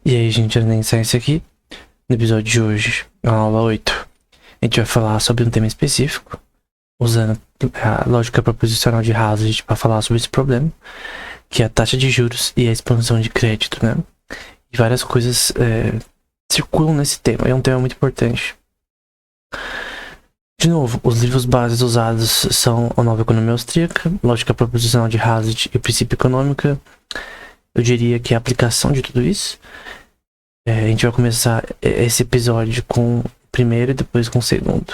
E aí, gente, nem Science aqui. No episódio de hoje, na aula 8, a gente vai falar sobre um tema específico, usando a lógica proposicional de Hazard para falar sobre esse problema, que é a taxa de juros e a expansão de crédito, né? E várias coisas circulam nesse tema, é um tema muito importante. De novo, os livros bases usados são A Nova Economia Austríaca, Lógica Proposicional de Hazard e Princípio Econômica. Eu diria que a aplicação de tudo isso. A gente vai começar esse episódio com o primeiro e depois com o segundo.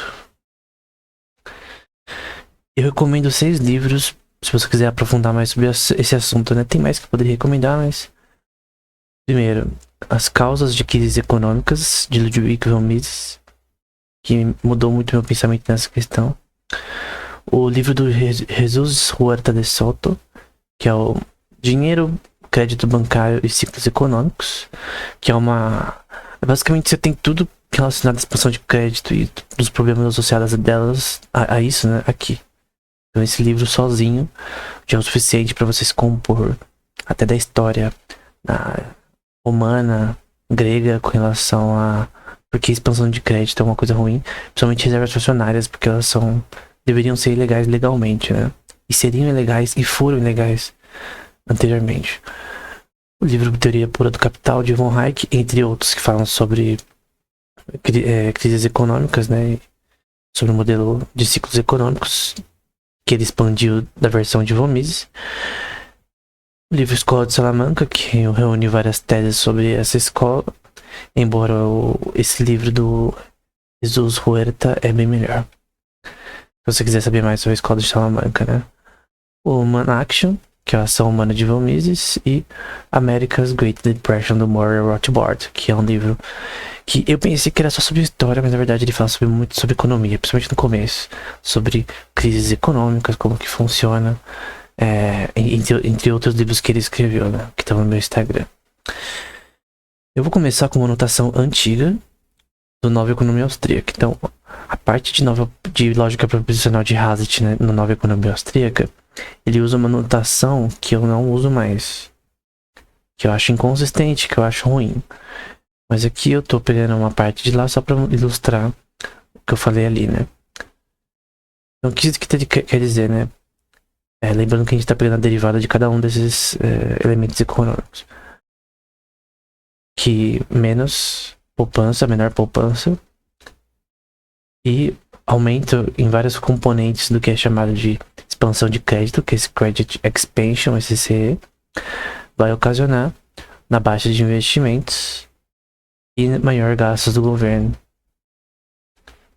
Eu recomendo 6 livros, se você quiser aprofundar mais sobre esse assunto, né? Tem mais que eu poderia recomendar, mas... Primeiro, As Causas de Crises Econômicas, de Ludwig von Mises, que mudou muito meu pensamento nessa questão. O livro do Jesus Huerta de Soto, que é o Dinheiro, Crédito Bancário e Ciclos Econômicos, que é uma... Basicamente você tem tudo relacionado à expansão de crédito e dos problemas associados delas a isso, né, aqui. Então esse livro sozinho já é o suficiente para você se compor até da história romana, grega, com relação a porque a expansão de crédito é uma coisa ruim, principalmente reservas fracionárias, porque elas deveriam ser ilegais legalmente, né? E seriam ilegais e foram ilegais anteriormente. O livro Teoria Pura do Capital, de Von Hayek, entre outros, que falam sobre crises econômicas, né? Sobre o modelo de ciclos econômicos, que ele expandiu da versão de Von Mises. O livro Escola de Salamanca, que reúne várias teses sobre essa escola, embora esse livro do Jesus Huerta é bem melhor. Se você quiser saber mais sobre a Escola de Salamanca, né? O Human Action, que é a Ação Humana de Von Mises, e America's Great Depression, do Murray Rothbard, que é um livro que eu pensei que era só sobre história, mas na verdade ele fala muito sobre economia, principalmente no começo, sobre crises econômicas, como que funciona, entre outros livros que ele escreveu, né, que estão no meu Instagram. Eu vou começar com uma notação antiga do Nova Economia Austríaca. Então, a parte de lógica proposicional de Hazard, né, no Nova Economia Austríaca, ele usa uma notação que eu não uso mais, que eu acho inconsistente, que eu acho ruim. Mas aqui eu tô pegando uma parte de lá só para ilustrar o que eu falei ali, né? Então, o que isso quer dizer, né? Lembrando que a gente tá pegando a derivada de cada um desses elementos econômicos. Que menos poupança, menor poupança, e aumento em vários componentes do que é chamado de expansão de crédito, que é esse Credit Expansion, CE, vai ocasionar na baixa de investimentos e maior gastos do governo,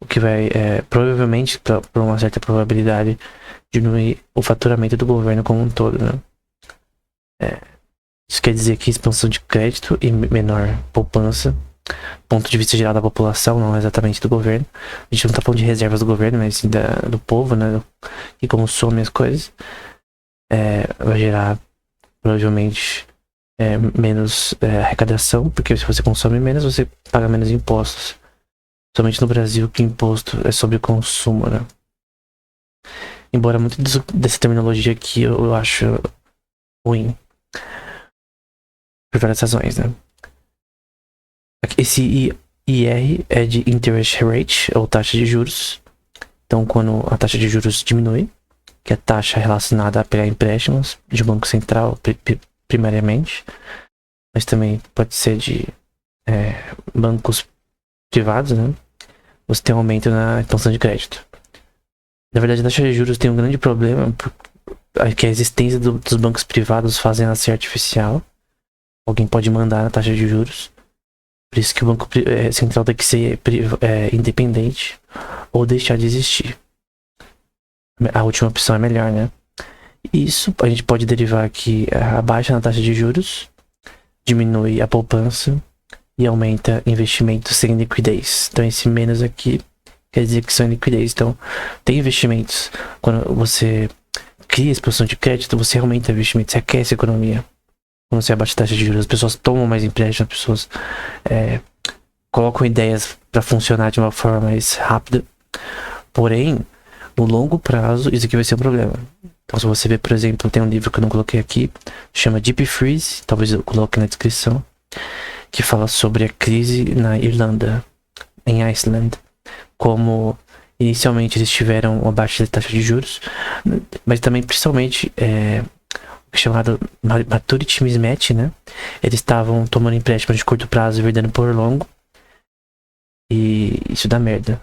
o que vai provavelmente, por uma certa probabilidade, diminuir o faturamento do governo como um todo, né? Isso quer dizer que expansão de crédito e menor poupança, ponto de vista geral da população, não exatamente do governo. A gente não tá falando de reservas do governo, mas sim do povo, né? Que consome as coisas. Vai gerar, provavelmente, menos arrecadação, porque se você consome menos, você paga menos impostos. Somente no Brasil que imposto é sobre consumo, né? Embora muito dessa terminologia aqui eu acho ruim. Por várias razões, né? Esse IR é de Interest Rate, ou taxa de juros. Então, quando a taxa de juros diminui, que é a taxa relacionada a pegar empréstimos de Banco Central, primariamente, mas também pode ser de bancos privados, né? Você tem um aumento na expansão de crédito. Na verdade, a taxa de juros tem um grande problema, que a existência dos bancos privados fazem ela ser artificial. Alguém pode mandar na taxa de juros. Por isso que o Banco Central tem que ser independente ou deixar de existir. A última opção é melhor, né? Isso a gente pode derivar que a baixa na taxa de juros diminui a poupança e aumenta investimentos sem liquidez. Então esse menos aqui quer dizer que são liquidez. Então tem investimentos. Quando você cria expansão de crédito, você aumenta investimentos, você aquece a economia. Quando você abaixa a taxa de juros, as pessoas tomam mais empréstimos, as pessoas colocam ideias para funcionar de uma forma mais rápida. Porém, no longo prazo, isso aqui vai ser um problema. Então, se você ver, por exemplo, tem um livro que eu não coloquei aqui, chama Deep Freeze, talvez eu coloque na descrição, que fala sobre a crise na Irlanda, em Iceland, como inicialmente eles tiveram uma baixa taxa de juros, mas também principalmente o chamado maturity mismatch, né? Eles estavam tomando empréstimos de curto prazo e vendendo por longo, e isso dá merda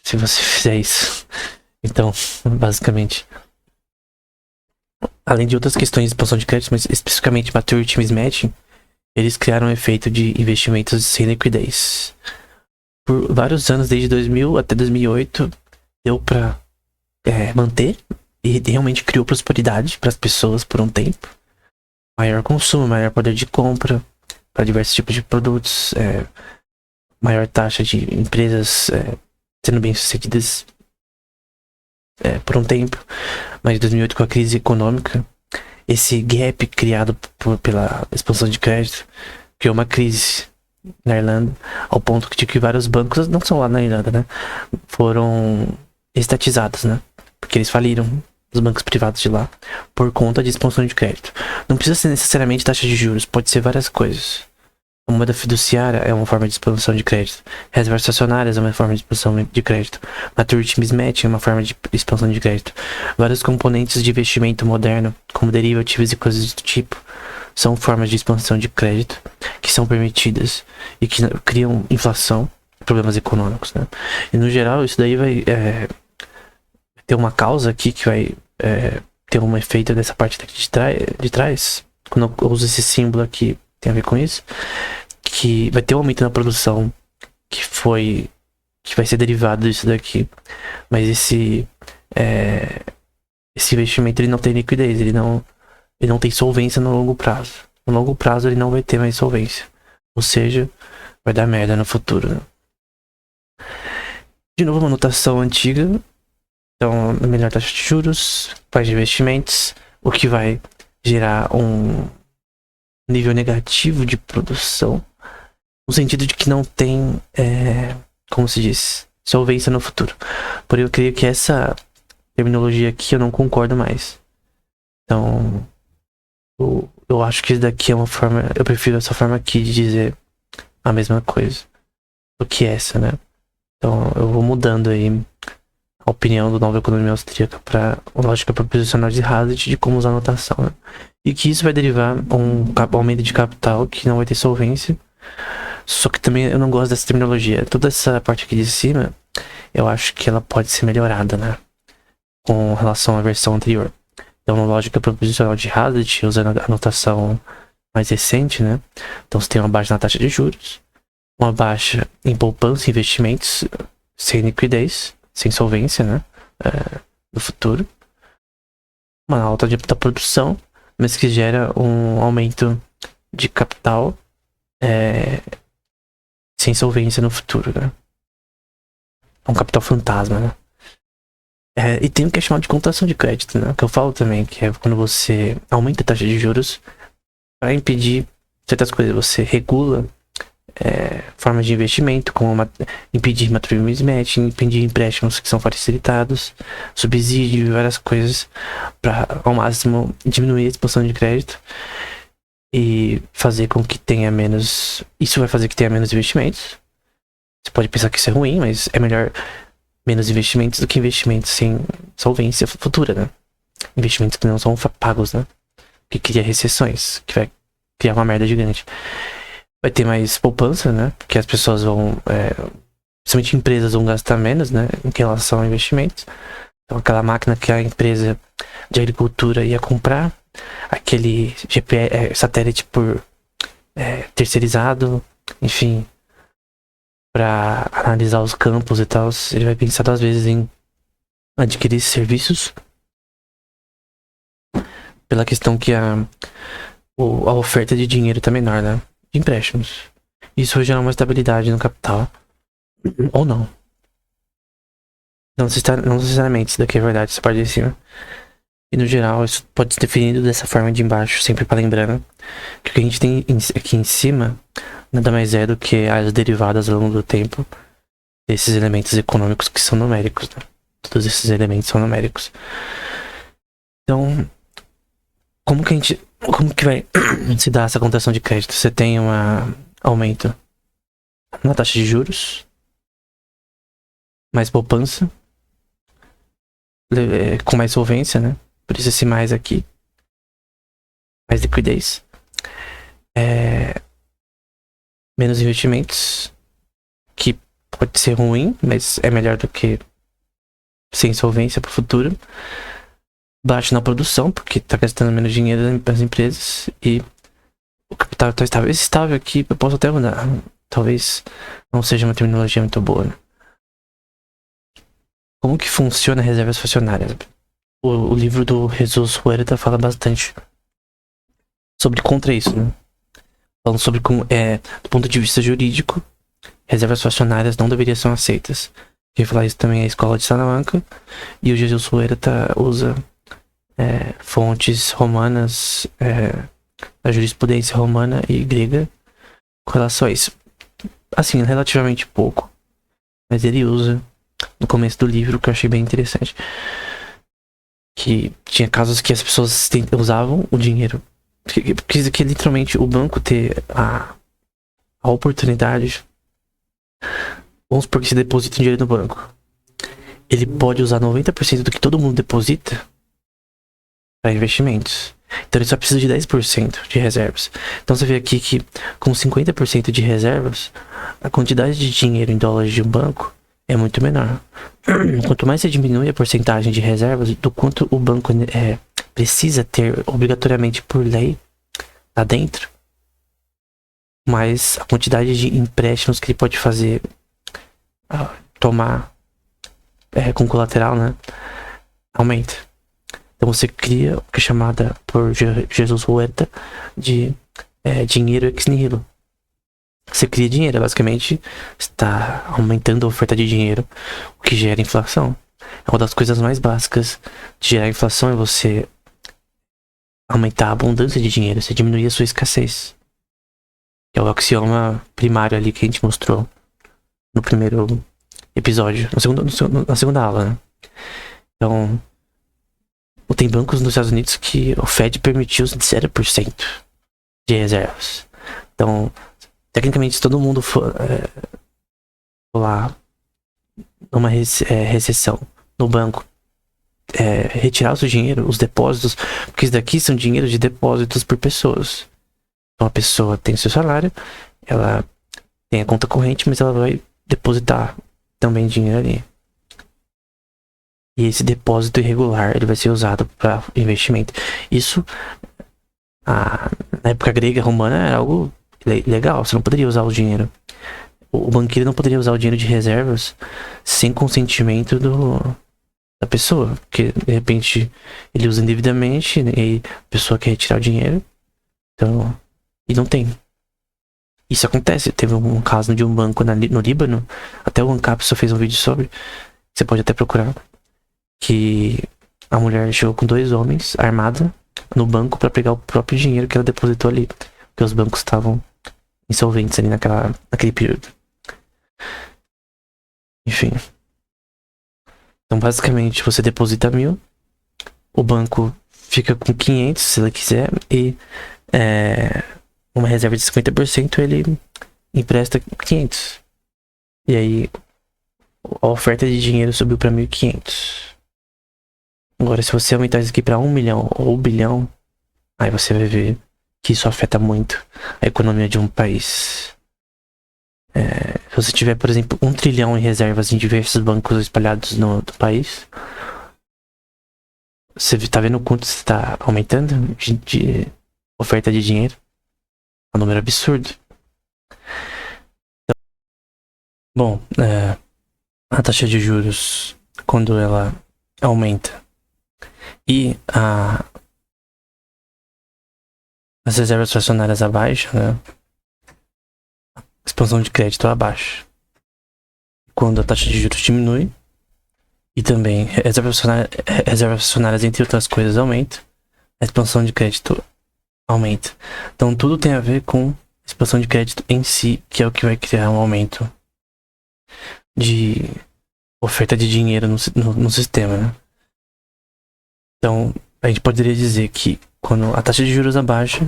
se você fizer isso. Então, basicamente, além de outras questões de expansão de crédito, mas especificamente maturity mismatch, eles criaram um efeito de investimentos sem liquidez. Por vários anos, desde 2000 até 2008, deu pra manter e realmente criou prosperidade para as pessoas por um tempo. Maior consumo, maior poder de compra para diversos tipos de produtos, maior taxa de empresas sendo bem-sucedidas por um tempo. Mas em 2008, com a crise econômica, esse gap criado pela expansão de crédito criou uma crise na Irlanda, ao ponto de que vários bancos, não são lá na Irlanda, né, foram estatizados, né, porque eles faliram, os bancos privados de lá, por conta de expansão de crédito. Não precisa ser necessariamente taxa de juros, pode ser várias coisas. A moeda fiduciária é uma forma de expansão de crédito. Reservas estacionárias é uma forma de expansão de crédito. Maturity mismatch é uma forma de expansão de crédito. Vários componentes de investimento moderno, como derivativos e coisas do tipo, são formas de expansão de crédito que são permitidas e que criam inflação, problemas econômicos, né? E no geral, isso daí vai ter uma causa aqui que vai ter um efeito dessa parte daqui de trás. Quando eu uso esse símbolo aqui, tem a ver com isso, que vai ter um aumento na produção que vai ser derivado disso daqui, mas esse investimento ele não tem liquidez, ele não tem solvência no longo prazo. No longo prazo ele não vai ter mais solvência, ou seja, vai dar merda no futuro, né? De novo, uma notação antiga. Então, a melhor taxa de juros, pais de investimentos, o que vai gerar um nível negativo de produção, no sentido de que não tem, como se diz, solvência no futuro. Porém, eu creio que essa terminologia aqui eu não concordo mais. Então, eu acho que isso daqui é uma forma, eu prefiro essa forma aqui de dizer a mesma coisa do que essa, né? Então, eu vou mudando aí a opinião do Nova Economia Austríaca para a lógica proposicional de Hazlitt de como usar a notação, né? E que isso vai derivar um aumento de capital que não vai ter solvência. Só que também eu não gosto dessa terminologia. Toda essa parte aqui de cima, eu acho que ela pode ser melhorada, né? Com relação à versão anterior. Então, na lógica proposicional de Hazlitt, usando a notação mais recente, né? Então, você tem uma baixa na taxa de juros, uma baixa em poupança e investimentos sem liquidez, sem solvência, né? No futuro. Uma alta da produção, mas que gera um aumento de capital sem solvência no futuro, né? Um capital fantasma, né? E tem o que é chamado de contração de crédito, né? Que eu falo também, que é quando você aumenta a taxa de juros para impedir certas coisas. Você regula formas de investimento, como impedir maturity mismatch, impedir empréstimos que são facilitados, subsídio e várias coisas para ao máximo diminuir a expansão de crédito e fazer com que tenha menos. Isso vai fazer que tenha menos investimentos. Você pode pensar que isso é ruim, mas é melhor menos investimentos do que investimentos sem solvência futura, né? Investimentos que não são pagos, né? Que cria recessões, que vai criar uma merda gigante. Vai ter mais poupança, né? Porque as pessoas vão, principalmente empresas, vão gastar menos, né? Em relação a investimentos. Então, aquela máquina que a empresa de agricultura ia comprar, aquele satélite por terceirizado, enfim, para analisar os campos e tal, ele vai pensar 2 vezes em adquirir serviços, pela questão que a oferta de dinheiro tá menor, né? De empréstimos. Isso vai gerar uma estabilidade no capital. Ou não. Não necessariamente, isso daqui é verdade, essa parte de cima. E no geral, isso pode ser definido dessa forma de embaixo, sempre para lembrando que o que a gente tem aqui em cima nada mais é do que as derivadas ao longo do tempo desses elementos econômicos que são numéricos, né? Todos esses elementos são numéricos. Então, como que vai se dar essa contração de crédito? Você tem uma aumento na taxa de juros, mais poupança, com mais solvência, né? Por isso esse mais aqui, mais liquidez, menos investimentos, que pode ser ruim, mas é melhor do que sem solvência para o futuro. Baixo na produção, porque tá gastando menos dinheiro nas empresas, e o capital tá estável. Esse estável aqui eu posso até mudar. Talvez não seja uma terminologia muito boa, né? Como que funciona reservas fracionárias? O livro do Jesus Huerta fala bastante sobre contra isso, né? Falando sobre como, do ponto de vista jurídico, reservas fracionárias não deveriam ser aceitas. Quem fala isso também é a escola de Salamanca, e o Jesus Huerta usa fontes romanas, da jurisprudência romana e grega com relação a isso. Assim, relativamente pouco, mas ele usa no começo do livro, que eu achei bem interessante, que tinha casos que as pessoas usavam o dinheiro, que literalmente o banco ter a oportunidade. Vamos supor que você deposita dinheiro no banco, ele pode usar 90% do que todo mundo deposita para investimentos. Então ele só precisa de 10% de reservas. Então você vê aqui que com 50% de reservas, a quantidade de dinheiro em dólares de um banco é muito menor. Quanto mais você diminui a porcentagem de reservas, do quanto o banco precisa ter obrigatoriamente por lei lá dentro, mais a quantidade de empréstimos que ele pode fazer, tomar com colateral, né, aumenta. Então você cria o que é chamada por Jesus Huerta de dinheiro ex nihilo. Você cria dinheiro, basicamente está aumentando a oferta de dinheiro, o que gera inflação. É uma das coisas mais básicas de gerar inflação, é você aumentar a abundância de dinheiro, você diminuir a sua escassez. É o axioma primário ali que a gente mostrou no primeiro episódio, na segunda aula, né? Então, tem bancos nos Estados Unidos que o Fed permitiu 0% de reservas. Então, tecnicamente, se todo mundo for lá numa recessão no banco, retirar o seu dinheiro, os depósitos, porque isso daqui são dinheiros de depósitos por pessoas. Então, a pessoa tem seu salário, ela tem a conta corrente, mas ela vai depositar também dinheiro ali. E esse depósito irregular, ele vai ser usado para investimento. Isso, na época grega, romana, era algo legal. Você não poderia usar o dinheiro. O banqueiro não poderia usar o dinheiro de reservas sem consentimento da pessoa. Porque, de repente, ele usa indevidamente, né, e a pessoa quer retirar o dinheiro. Então, e não tem. Isso acontece. Teve um caso de um banco no Líbano. Até o ANCAP só fez um vídeo sobre. Você pode até procurar. Que a mulher chegou com 2 homens armada no banco para pegar o próprio dinheiro que ela depositou ali, porque os bancos estavam insolventes ali naquele período. Enfim, então basicamente você deposita 1.000, o banco fica com 500 se ele quiser, e uma reserva de 50% ele empresta 500, e aí a oferta de dinheiro subiu para 1.500. Agora, se você aumentar isso aqui para 1 milhão ou 1 bilhão, aí você vai ver que isso afeta muito a economia de um país. Se você tiver, por exemplo, 1 trilhão em reservas em diversos bancos espalhados no país, você tá vendo o quanto você está aumentando de oferta de dinheiro? É um número absurdo. Então, bom, a taxa de juros, quando ela aumenta e as reservas fracionárias abaixo, né? A expansão de crédito abaixo. Quando a taxa de juros diminui e também reservas fracionárias, entre outras coisas, aumentam, a expansão de crédito aumenta. Então tudo tem a ver com a expansão de crédito em si, que é o que vai criar um aumento de oferta de dinheiro no sistema, né? Então, a gente poderia dizer que quando a taxa de juros abaixa,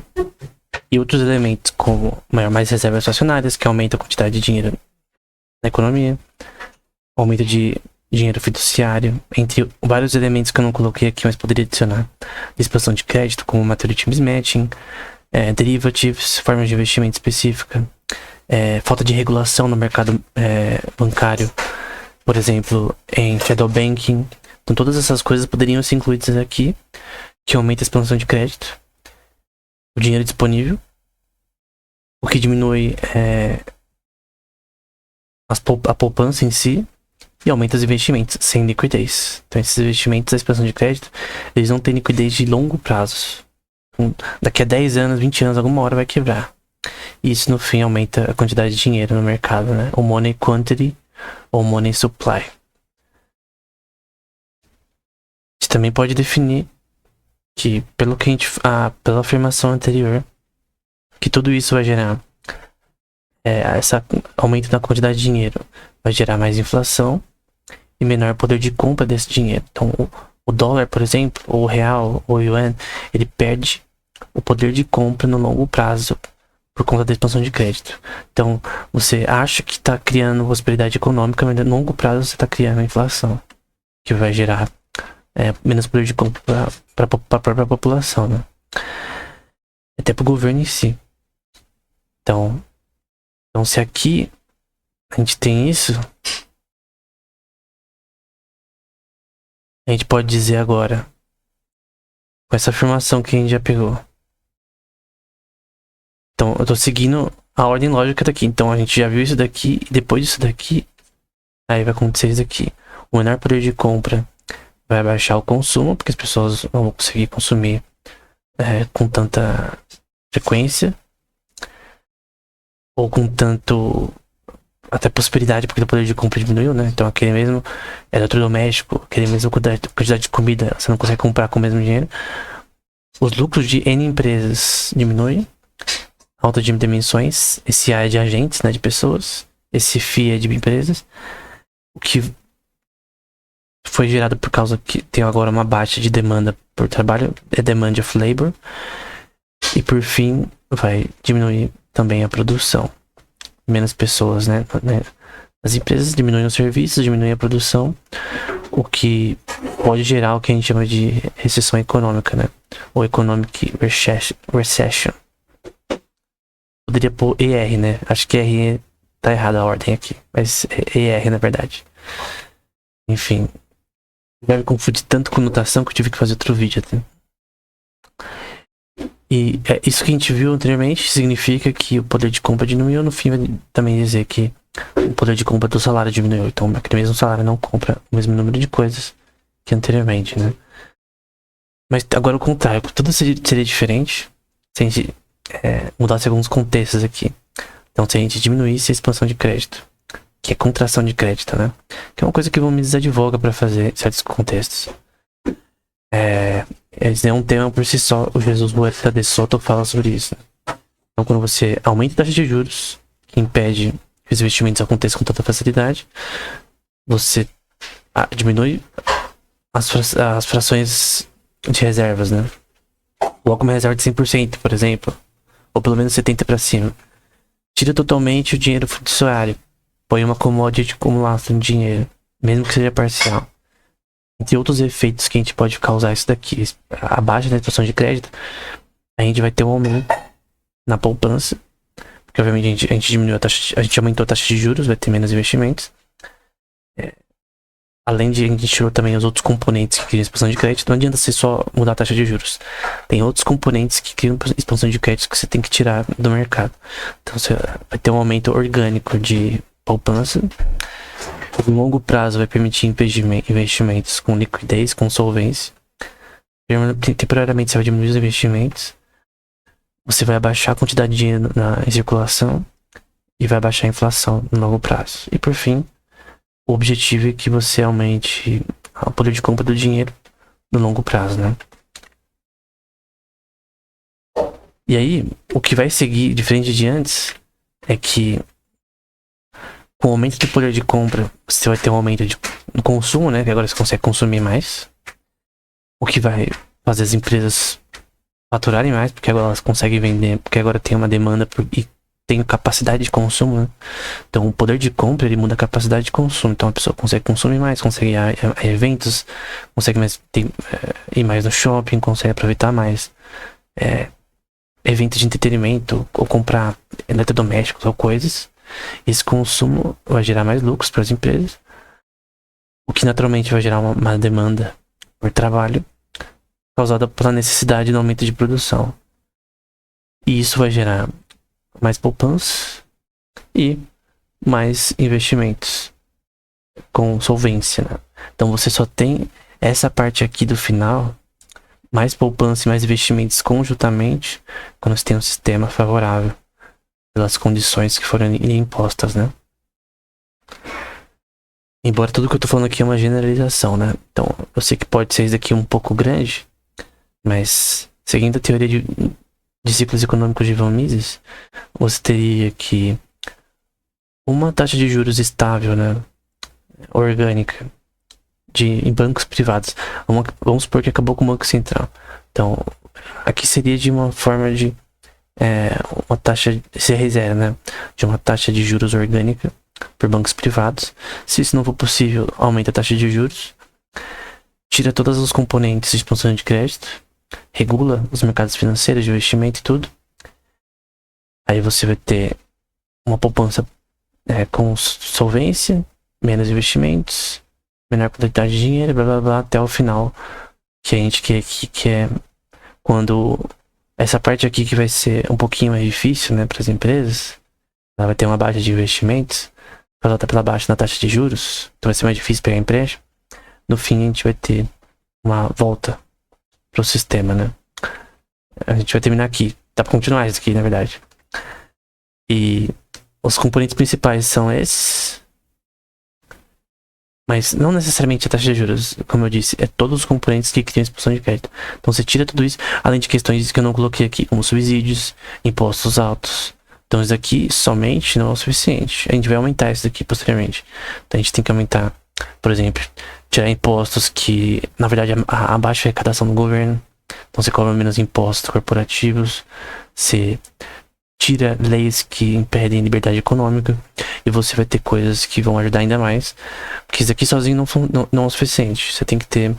E outros elementos como mais reservas fracionárias, que aumenta a quantidade de dinheiro na economia, aumento de dinheiro fiduciário, entre vários elementos que eu não coloquei aqui, mas poderia adicionar. Expansão de crédito, como maturity mismatching, derivatives, formas de investimento específica, falta de regulação no mercado bancário, por exemplo, em shadow banking. Então todas essas coisas poderiam ser incluídas aqui, que aumenta a expansão de crédito, o dinheiro disponível, o que diminui a poupança em si, e aumenta os investimentos sem liquidez. Então esses investimentos, a expansão de crédito, eles não têm liquidez de longo prazo. Daqui a 10 anos, 20 anos, alguma hora vai quebrar. E isso no fim aumenta a quantidade de dinheiro no mercado, né? O money quantity ou money supply. A gente também pode definir que, pela afirmação anterior, que tudo isso vai gerar esse aumento da quantidade de dinheiro vai gerar mais inflação e menor poder de compra desse dinheiro. Então o dólar, por exemplo, ou o real, ou o yuan, ele perde o poder de compra no longo prazo por conta da expansão de crédito. Então você acha que está criando prosperidade econômica, mas no longo prazo você está criando inflação, que vai gerar menos poder de compra para a própria população, né? Até para o governo em si. Então se aqui a gente tem isso, a gente pode dizer agora, com essa afirmação que a gente já pegou. Então eu tô seguindo a ordem lógica daqui. Então a gente já viu isso daqui, e depois disso daqui, aí vai acontecer isso aqui. O menor poder de compra vai baixar o consumo, porque as pessoas não vão conseguir consumir com tanta frequência, ou com tanto até prosperidade, porque o poder de compra diminuiu, né? Então aquele mesmo eletrodoméstico, aquele mesmo quantidade de comida, você não consegue comprar com o mesmo dinheiro. Os lucros de N empresas diminuem, alta de dimensões, esse A é de agentes, né, de pessoas, esse FI é de empresas, o que foi gerado por causa que tem agora uma baixa de demanda por trabalho, demand of labor, e por fim vai diminuir também a produção. Menos pessoas, né? As empresas diminuem os serviços, diminuem a produção, o que pode gerar o que a gente chama de recessão econômica, né? Ou economic recession. Poderia pôr ER, né? Acho que ER tá errada a ordem aqui, mas é ER na verdade. Enfim, já me confundi tanto com notação que eu tive que fazer outro vídeo até. E isso que a gente viu anteriormente significa que o poder de compra diminuiu. No fim vai também dizer que o poder de compra do salário diminuiu. Então aquele mesmo salário não compra o mesmo número de coisas que anteriormente, né? Mas agora o contrário, tudo seria diferente se a gente mudasse alguns contextos aqui. Então se a gente diminuísse a expansão de crédito, que é contração de crédito, né? Que é uma coisa que o Mises advoga para fazer em certos contextos. Esse é um tema por si só. O Jesus Huerta de Soto fala sobre isso. Então quando você aumenta a taxa de juros, que impede que os investimentos aconteçam com tanta facilidade, você diminui as frações de reservas, né? Coloca uma reserva de 100%, por exemplo, ou pelo menos 70% para cima. Tira totalmente o dinheiro fiduciário, põe uma commodity acumulação de dinheiro, mesmo que seja parcial. Entre outros efeitos que a gente pode causar isso daqui, a baixa da expansão de crédito, a gente vai ter um aumento na poupança, porque obviamente a gente aumentou a taxa de juros, vai ter menos investimentos. Além de a gente tirou também os outros componentes que criam expansão de crédito, não adianta você só mudar a taxa de juros. Tem outros componentes que criam expansão de crédito que você tem que tirar do mercado. Então você vai ter um aumento orgânico de poupança. No longo prazo vai permitir investimentos com liquidez, com solvência. Temporariamente você vai diminuir os investimentos. Você vai abaixar a quantidade de dinheiro em circulação. E vai baixar a inflação no longo prazo. E por fim, o objetivo é que você aumente o poder de compra do dinheiro no longo prazo, né? E aí, o que vai seguir, diferente de antes, é que com o aumento do poder de compra, você vai ter um aumento no consumo, né? Que agora você consegue consumir mais. O que vai fazer as empresas faturarem mais, porque agora elas conseguem vender, porque agora tem uma demanda e tem capacidade de consumo, né? Então o poder de compra, ele muda a capacidade de consumo. Então a pessoa consegue consumir mais, consegue ir a eventos, consegue ir mais no shopping, consegue aproveitar mais eventos de entretenimento, ou comprar eletrodomésticos ou coisas. Esse consumo vai gerar mais lucros para as empresas, o que naturalmente vai gerar uma demanda por trabalho, causada pela necessidade do aumento de produção. E isso vai gerar mais poupança e mais investimentos com solvência, né? Então você só tem essa parte aqui do final, mais poupança e mais investimentos conjuntamente, quando você tem um sistema favorável pelas condições que foram impostas, né? Embora tudo que eu tô falando aqui é uma generalização, né? Então, eu sei que pode ser isso daqui um pouco grande, mas seguindo a teoria de ciclos econômicos de Von Mises, você teria que uma taxa de juros estável, né, orgânica, em bancos privados. Vamos supor que acabou com o Banco Central. Então, aqui seria de uma forma de uma taxa CR0, né, de uma taxa de juros orgânica por bancos privados. Se isso não for possível, aumenta a taxa de juros, tira todos os componentes de expansão de crédito, regula os mercados financeiros de investimento e tudo. Aí você vai ter uma poupança com solvência, menos investimentos, menor quantidade de dinheiro, blá blá blá, até o final, que a gente quer, que é quando essa parte aqui que vai ser um pouquinho mais difícil, né, para as empresas, ela vai ter uma baixa de investimentos, ela tá pela baixa na taxa de juros, então vai ser mais difícil pegar empréstimo. No fim, a gente vai ter uma volta pro sistema, né? A gente vai terminar aqui. Dá pra continuar isso aqui, na verdade. E os componentes principais são esses. Mas não necessariamente a taxa de juros, como eu disse, é todos os componentes que criam a expulsão de crédito. Então você tira tudo isso, além de questões que eu não coloquei aqui, como subsídios, impostos altos. Então isso aqui somente não é o suficiente. A gente vai aumentar isso daqui posteriormente. Então a gente tem que aumentar, por exemplo, tirar impostos que, na verdade, abaixa a arrecadação do governo. Então você cobra menos impostos corporativos, você tira leis que impedem a liberdade econômica, e você vai ter coisas que vão ajudar ainda mais, porque isso aqui sozinho não é o suficiente. Você tem que ter,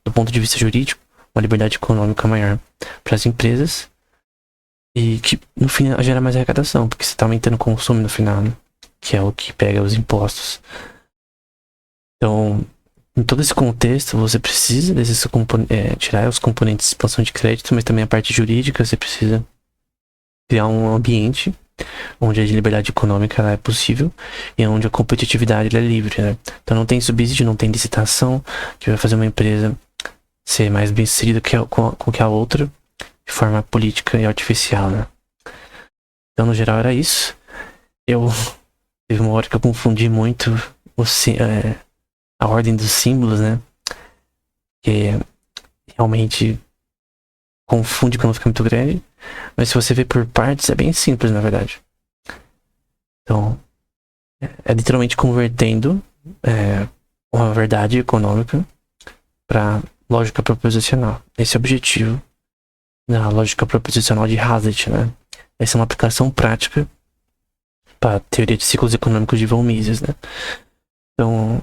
do ponto de vista jurídico, uma liberdade econômica maior para as empresas, e que no fim gera mais arrecadação, porque você está aumentando o consumo no final, né? Que é o que pega os impostos. Então, em todo esse contexto, você precisa tirar os componentes de expansão de crédito, mas também a parte jurídica. Você precisa criar um ambiente onde a liberdade econômica ela é possível e onde a competitividade ela é livre, né? Então não tem subsídio, não tem licitação que vai fazer uma empresa ser mais bem sucedida com que a outra de forma política e artificial, né? Então, no geral, era isso. Teve uma hora que eu confundi muito a ordem dos símbolos, né? Que realmente confunde quando fica muito grande. Mas se você ver por partes, é bem simples, na verdade. Então, é literalmente convertendo uma verdade econômica para lógica proposicional. Esse é o objetivo da lógica proposicional de Hazlitt, né? Essa é uma aplicação prática para a teoria de ciclos econômicos de Von Mises, né? Então,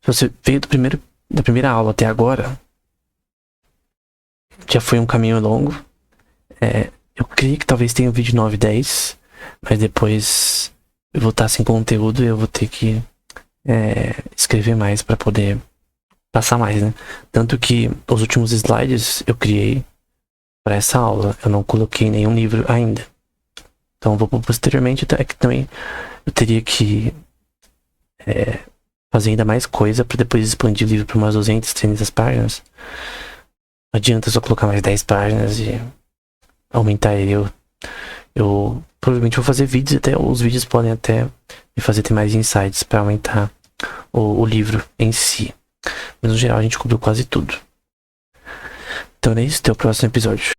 se você veio da primeira aula até agora, já foi um caminho longo. Eu creio que talvez tenha um vídeo 9 e 10, mas depois eu vou estar sem conteúdo e eu vou ter que escrever mais para poder passar mais, né? Tanto que os últimos slides eu criei para essa aula, eu não coloquei nenhum livro ainda. Então eu vou posteriormente, até que também eu teria que fazer ainda mais coisa para depois expandir o livro para umas 200, 300 páginas. Não adianta só colocar mais 10 páginas e aumentar ele. Eu provavelmente vou fazer vídeos, até os vídeos podem até me fazer ter mais insights para aumentar o livro em si. Mas no geral a gente cobriu quase tudo. Então é isso, até o próximo episódio.